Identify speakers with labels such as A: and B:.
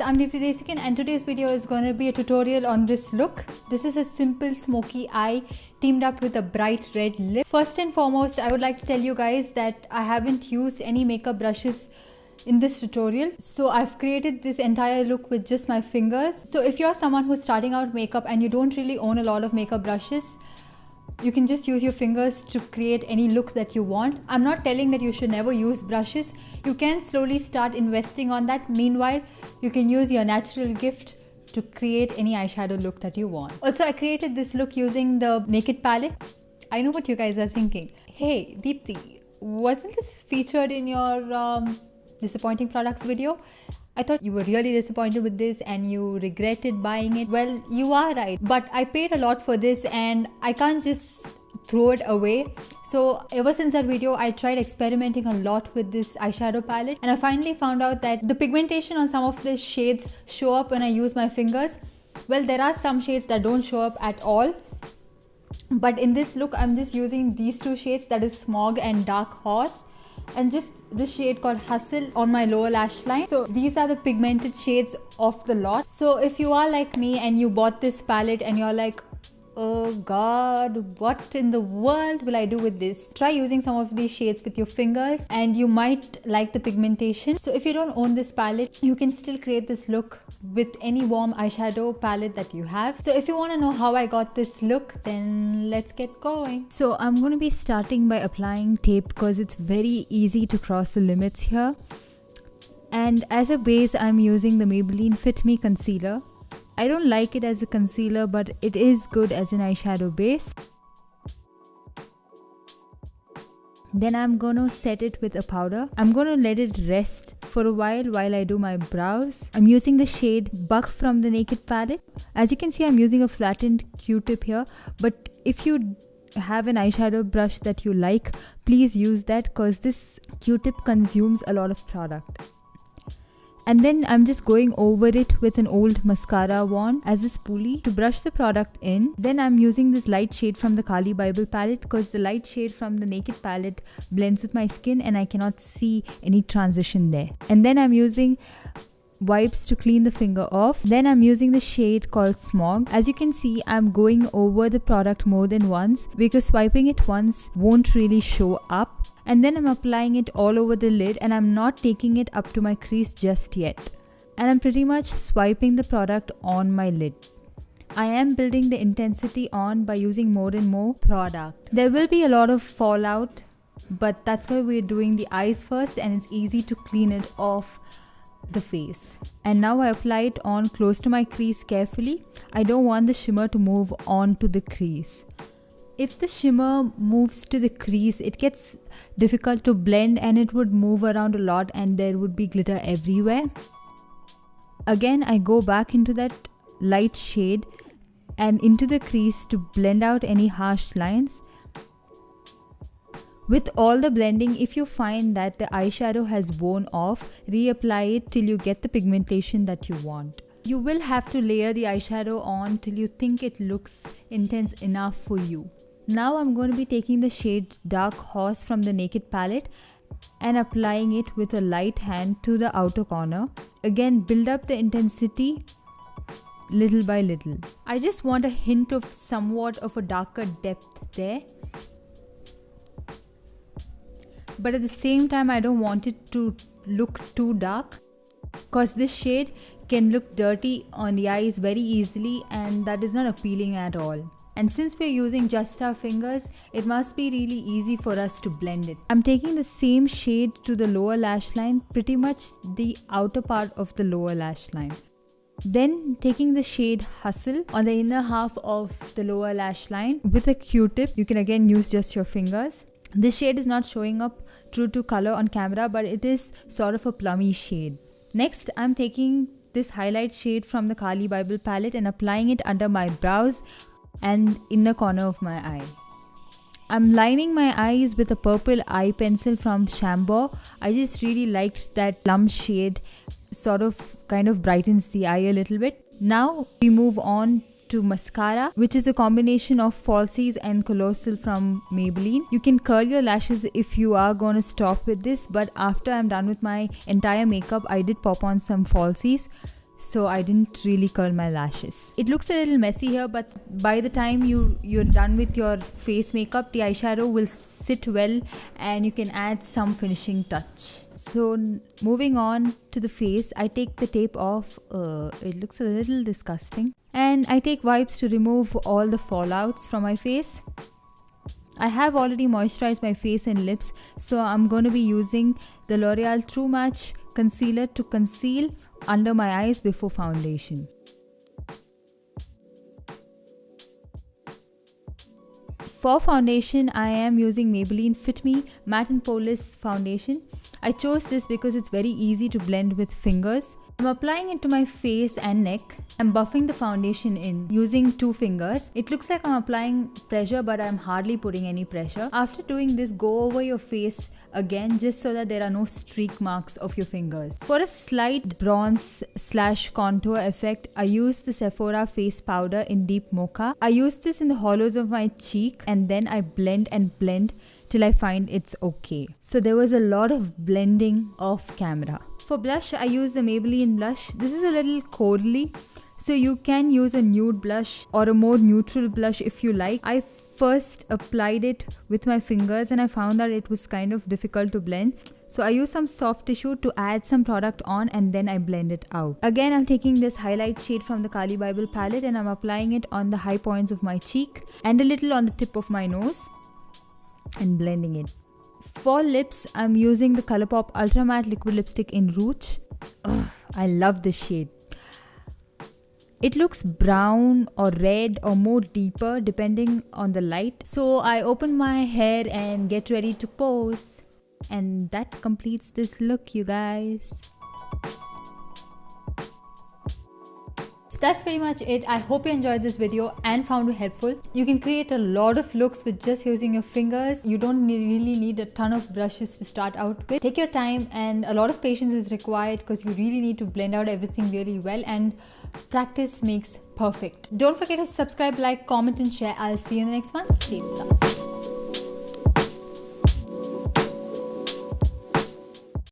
A: guys, I'm Deepthi Desikan and today's video is going to be a tutorial on this look. This is a simple smoky eye teamed up with a bright red lip. First and foremost, I would like to tell you guys that I haven't used any makeup brushes in this tutorial. So I've created this entire look with just my fingers. So if you're someone who's starting out makeup and you don't really own a lot of makeup brushes, you can just use your fingers to create any look that you want. I'm not telling that you should never use brushes. You can slowly start investing on that. Meanwhile, you can use your natural gift to create any eyeshadow look that you want. Also, I created this look using the Naked palette. I know what you guys are thinking. Hey, Deepthi, wasn't this featured in your disappointing products video? I thought you were really disappointed with this and you regretted buying it. Well, you are right, but I paid a lot for this and I can't just throw it away. So ever since that video, I tried experimenting a lot with this eyeshadow palette and I finally found out that the pigmentation on some of the shades show up when I use my fingers. Well, there are some shades that don't show up at all. But in this look, I'm just using these two shades, that is Smog and Dark Horse, and just this shade called Hustle on my lower lash line. So these are the pigmented shades of the lot. So if you are like me and you bought this palette and you're like, oh god, what in the world will I do with this? Try using some of these shades with your fingers and you might like the pigmentation. So if you don't own this palette, you can still create this look with any warm eyeshadow palette that you have. So if you want to know how I got this look, then let's get going. So I'm going to be starting by applying tape because it's very easy to cross the limits here. And as a base, I'm using the Maybelline Fit Me Concealer. I don't like it as a concealer, but it is good as an eyeshadow base. Then I'm gonna set it with a powder. I'm gonna let it rest for a while I do my brows. I'm using the shade Buck from the Naked palette. As you can see, I'm using a flattened Q-tip here, but if you have an eyeshadow brush that you like, please use that because this Q-tip consumes a lot of product. And then I'm just going over it with an old mascara wand as a spoolie to brush the product in. Then I'm using this light shade from the Carli Bible palette because the light shade from the Naked palette blends with my skin and I cannot see any transition there. And then I'm using wipes to clean the finger off. Then I'm using the shade called Smog. As you can see, I'm going over the product more than once because swiping it once won't really show up. And then I'm applying it all over the lid and I'm not taking it up to my crease just yet. And I'm pretty much swiping the product on my lid. I am building the intensity on by using more and more product. There will be a lot of fallout, but that's why we're doing the eyes first and it's easy to clean it off the face. And now I apply it on close to my crease carefully. I don't want the shimmer to move on to the crease. If the shimmer moves to the crease, it gets difficult to blend and it would move around a lot and there would be glitter everywhere. Again, I go back into that light shade and into the crease to blend out any harsh lines. With all the blending, if you find that the eyeshadow has worn off, reapply it till you get the pigmentation that you want. You will have to layer the eyeshadow on till you think it looks intense enough for you. Now I'm going to be taking the shade Dark Horse from the Naked palette and applying it with a light hand to the outer corner. Again, build up the intensity little by little. I just want a hint of somewhat of a darker depth there. But at the same time, I don't want it to look too dark because this shade can look dirty on the eyes very easily and that is not appealing at all. And since we're using just our fingers, it must be really easy for us to blend it. I'm taking the same shade to the lower lash line, pretty much the outer part of the lower lash line. Then taking the shade Hustle on the inner half of the lower lash line with a Q-tip. You can again use just your fingers. This shade is not showing up true to color on camera, but it is sort of a plummy shade. Next, I'm taking this highlight shade from the Carli Bible palette and applying it under my brows and inner corner of my eye. I'm lining my eyes with a purple eye pencil from Chambor. I just really liked that plum shade, kind of brightens the eye a little bit. Now we move on to mascara, which is a combination of falsies and colossal from Maybelline. You can curl your lashes if you are going to stop with this, but after I'm done with my entire makeup, I did pop on some falsies. so I didn't really curl my lashes. It looks a little messy here, but by the time you're done with your face makeup, the eyeshadow will sit well and you can add some finishing touch. So moving on to the face, I take the tape off. It looks a little disgusting. And I take wipes to remove all the fallouts from my face. I have already moisturized my face and lips, so I'm going to be using the L'Oreal True Match Concealer to conceal under my eyes before foundation. For foundation, I am using Maybelline Fit Me Matte and Poreless Foundation. I chose this because it's very easy to blend with fingers. I'm applying it to my face and neck. I'm buffing the foundation in using 2 fingers. It looks like I'm applying pressure, but I'm hardly putting any pressure. After doing this, go over your face again just so that there are no streak marks of your fingers. For a slight bronze / contour effect, I use the Sephora face powder in deep mocha. I use this in the hollows of my cheek and then I blend and blend till I find it's okay. So there was a lot of blending off camera. For blush, I use the Maybelline blush. This is a little corally, so you can use a nude blush or a more neutral blush if you like. I first applied it with my fingers and I found that it was kind of difficult to blend. So I used some soft tissue to add some product on and then I blend it out. Again, I'm taking this highlight shade from the Carli Bible palette and I'm applying it on the high points of my cheek and a little on the tip of my nose and blending it. For lips, I'm using the Coloupop Ultra Matte Liquid Lipstick in Rooch. I love this shade. It looks brown or red or more deeper depending on the light. So I open my hair and get ready to pose. And that completes this look, you guys. So that's pretty much it. I hope you enjoyed this video and found it helpful. You can create a lot of looks with just using your fingers. You don't really need a ton of brushes to start out with. Take your time and a lot of patience is required because you really need to blend out everything really well, and practice makes perfect. Don't forget to subscribe, like, comment and share. I'll see you in the next one. Stay with us.